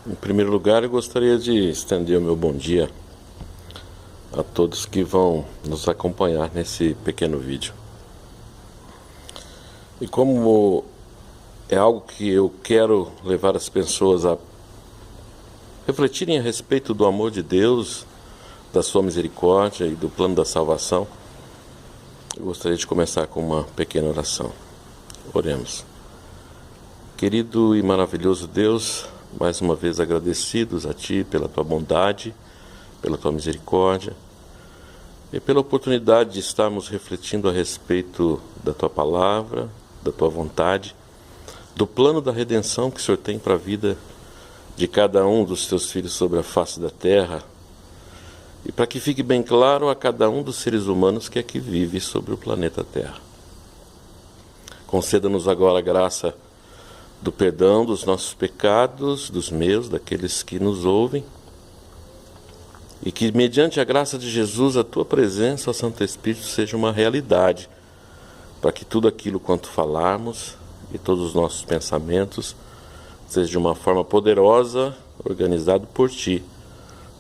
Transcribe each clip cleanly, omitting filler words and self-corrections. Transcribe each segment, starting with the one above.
Em primeiro lugar, eu gostaria de estender o meu bom dia a todos que vão nos acompanhar nesse pequeno vídeo. E como é algo que eu quero levar as pessoas a refletirem a respeito do amor de Deus, da sua misericórdia e do plano da salvação, eu gostaria de começar com uma pequena oração. Oremos. Querido e maravilhoso Deus, mais uma vez agradecidos a Ti pela Tua bondade, pela Tua misericórdia e pela oportunidade de estarmos refletindo a respeito da Tua palavra, da Tua vontade, do plano da redenção que o Senhor tem para a vida de cada um dos Teus filhos sobre a face da terra, e para que fique bem claro a cada um dos seres humanos que aqui vive sobre o planeta Terra. Conceda-nos agora a graça do perdão dos nossos pecados, dos meus, daqueles que nos ouvem, e que mediante a graça de Jesus a Tua presença, ó Santo Espírito, seja uma realidade, para que tudo aquilo quanto falarmos e todos os nossos pensamentos seja de uma forma poderosa, organizado por Ti,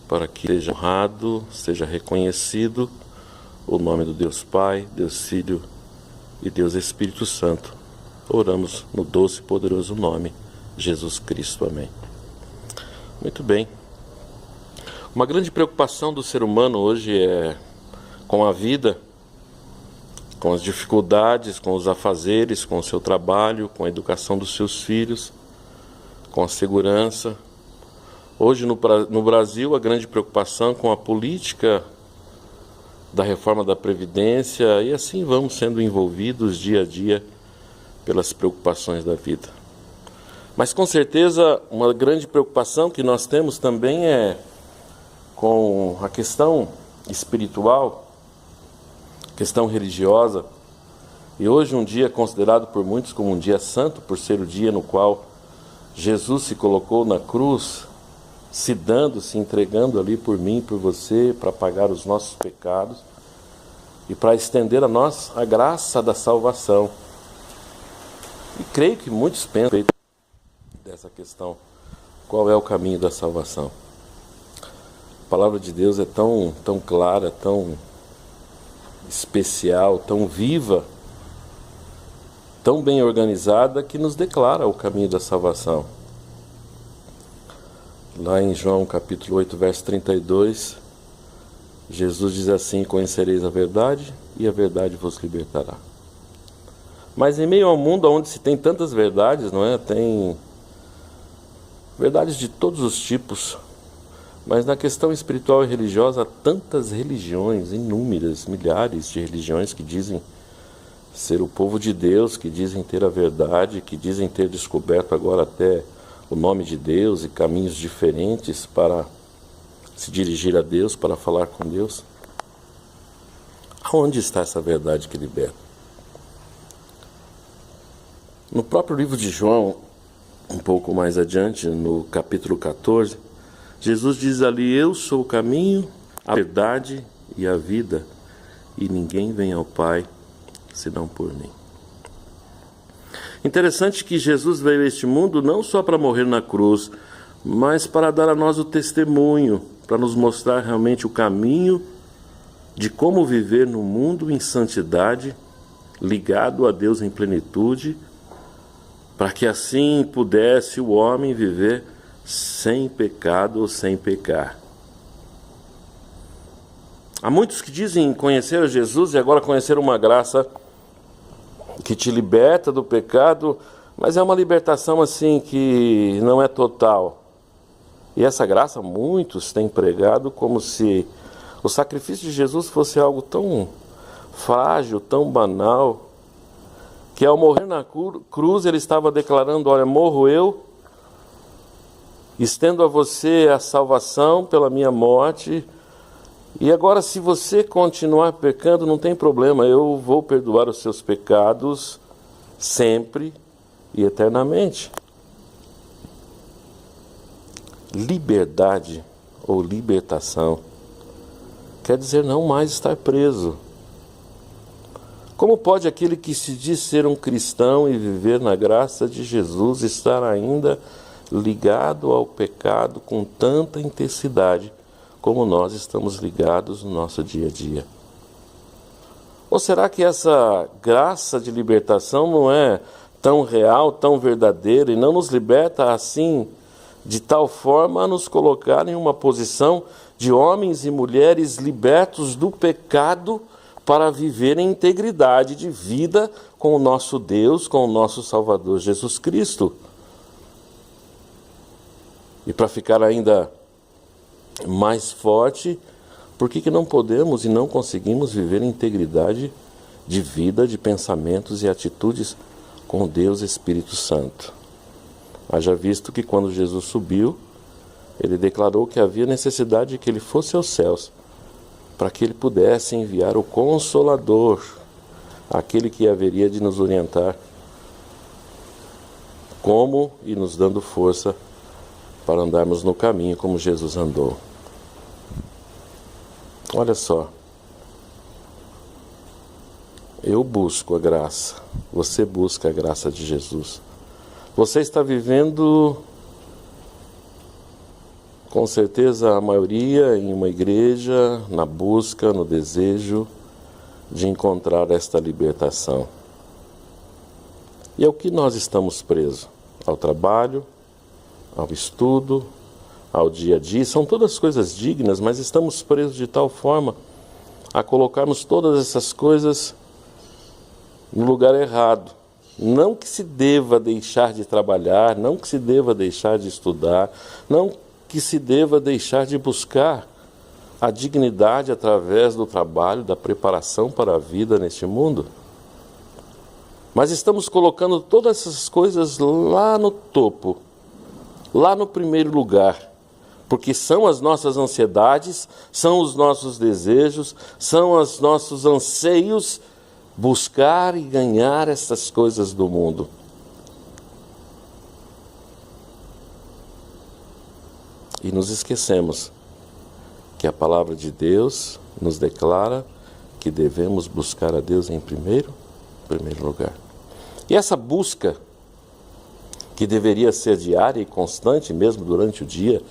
para que seja honrado, seja reconhecido o nome do Deus Pai, Deus Filho e Deus Espírito Santo. Oramos no doce e poderoso nome, Jesus Cristo. Amém. Muito bem. Uma grande preocupação do ser humano hoje é com a vida, com as dificuldades, com os afazeres, com o seu trabalho, com a educação dos seus filhos, com a segurança. Hoje no Brasil, a grande preocupação com a política da reforma da Previdência, e assim vamos sendo envolvidos dia a dia pelas preocupações da vida. Mas com certeza uma grande preocupação que nós temos também é com a questão espiritual, questão religiosa. E hoje um dia considerado por muitos como um dia santo, por ser o dia no qual Jesus se colocou na cruz, se dando, se entregando ali por mim, por você, para pagar os nossos pecados e para estender a nós a graça da salvação. E creio que muitos pensam dessa questão, qual é o caminho da salvação. A palavra de Deus é tão clara, tão especial, tão viva, tão bem organizada, que nos declara o caminho da salvação. Lá em João capítulo 8, verso 32, Jesus diz assim: conhecereis a verdade e a verdade vos libertará. Mas em meio ao mundo onde se tem tantas verdades, não é? Tem verdades de todos os tipos, mas na questão espiritual e religiosa há tantas religiões, inúmeras, milhares de religiões que dizem ser o povo de Deus, que dizem ter a verdade, que dizem ter descoberto agora até o nome de Deus e caminhos diferentes para se dirigir a Deus, para falar com Deus. Aonde está essa verdade que liberta? No próprio livro de João, um pouco mais adiante, no capítulo 14, Jesus diz ali: eu sou o caminho, a verdade e a vida, e ninguém vem ao Pai senão por mim. Interessante que Jesus veio a este mundo não só para morrer na cruz, mas para dar a nós o testemunho, para nos mostrar realmente o caminho de como viver no mundo em santidade, ligado a Deus em plenitude, para que assim pudesse o homem viver sem pecado ou sem pecar. Há muitos que dizem conhecer a Jesus e agora conhecer uma graça que te liberta do pecado, mas é uma libertação assim que não é total. E essa graça muitos têm pregado como se o sacrifício de Jesus fosse algo tão frágil, tão banal, que ao morrer na cruz ele estava declarando: olha, morro eu, estendo a você a salvação pela minha morte, e agora se você continuar pecando não tem problema, eu vou perdoar os seus pecados sempre e eternamente. Liberdade ou libertação quer dizer não mais estar preso. Como pode aquele que se diz ser um cristão e viver na graça de Jesus estar ainda ligado ao pecado com tanta intensidade como nós estamos ligados no nosso dia a dia? Ou será que essa graça de libertação não é tão real, tão verdadeira e não nos liberta assim, de tal forma a nos colocar em uma posição de homens e mulheres libertos do pecado para viver em integridade de vida com o nosso Deus, com o nosso Salvador Jesus Cristo? E para ficar ainda mais forte, por que não podemos e não conseguimos viver em integridade de vida, de pensamentos e atitudes com Deus Espírito Santo? Haja visto que quando Jesus subiu, ele declarou que havia necessidade de que ele fosse aos céus, para que ele pudesse enviar o Consolador, aquele que haveria de nos orientar como e nos dando força para andarmos no caminho como Jesus andou. Olha só, eu busco a graça, você busca a graça de Jesus. Você está vivendo, com certeza a maioria, em uma igreja, na busca, no desejo de encontrar esta libertação. E ao que nós estamos presos? Ao trabalho, ao estudo, ao dia a dia. São todas coisas dignas, mas estamos presos de tal forma a colocarmos todas essas coisas no lugar errado. Não que se deva deixar de trabalhar, não que se deva deixar de estudar, não que se deva deixar de buscar a dignidade através do trabalho, da preparação para a vida neste mundo. Mas estamos colocando todas essas coisas lá no topo, lá no primeiro lugar, porque são as nossas ansiedades, são os nossos desejos, são os nossos anseios buscar e ganhar essas coisas do mundo. E nos esquecemos que a palavra de Deus nos declara que devemos buscar a Deus em primeiro lugar. E essa busca, que deveria ser diária e constante, mesmo durante o dia,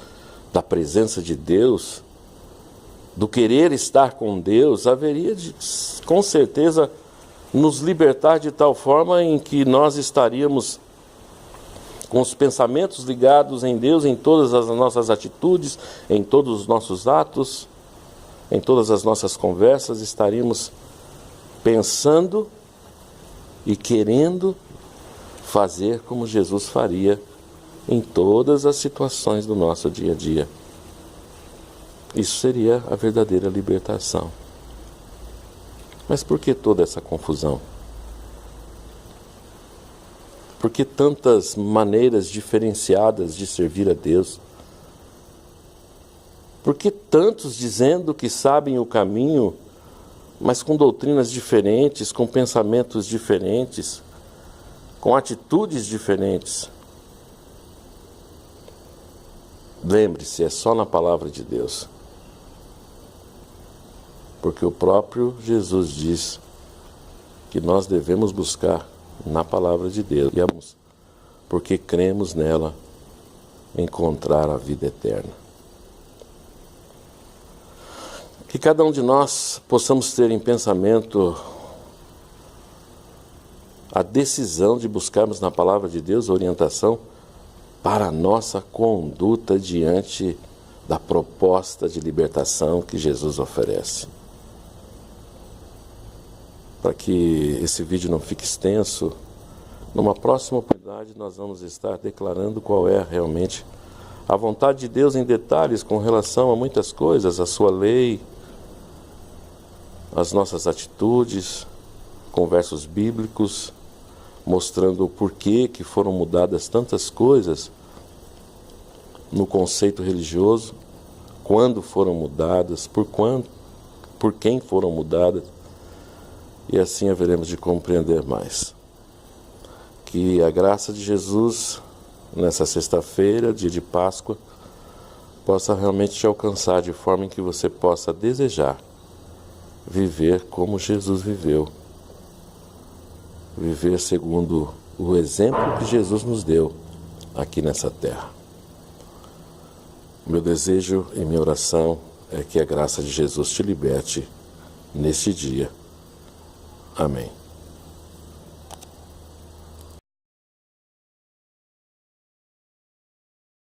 da presença de Deus, do querer estar com Deus, haveria de, com certeza, nos libertar de tal forma em que nós estaríamos com os pensamentos ligados em Deus, em todas as nossas atitudes, em todos os nossos atos, em todas as nossas conversas, estaríamos pensando e querendo fazer como Jesus faria em todas as situações do nosso dia a dia. Isso seria a verdadeira libertação. Mas por que toda essa confusão? Por que tantas maneiras diferenciadas de servir a Deus? Por que tantos dizendo que sabem o caminho, mas com doutrinas diferentes, com pensamentos diferentes, com atitudes diferentes? Lembre-se, é só na palavra de Deus. Porque o próprio Jesus diz que nós devemos buscar na palavra de Deus, porque cremos nela encontrar a vida eterna. Que cada um de nós possamos ter em pensamento a decisão de buscarmos na palavra de Deus a orientação para a nossa conduta diante da proposta de libertação que Jesus oferece. Para que esse vídeo não fique extenso, numa próxima oportunidade nós vamos estar declarando qual é realmente a vontade de Deus em detalhes com relação a muitas coisas, a sua lei, as nossas atitudes, com versos bíblicos, mostrando o porquê que foram mudadas tantas coisas no conceito religioso, quando foram mudadas, por quem foram mudadas, e assim haveremos de compreender mais. Que a graça de Jesus, nessa sexta-feira, dia de Páscoa, possa realmente te alcançar de forma em que você possa desejar viver como Jesus viveu. Viver segundo o exemplo que Jesus nos deu aqui nessa terra. Meu desejo e minha oração é que a graça de Jesus te liberte neste dia. Amém.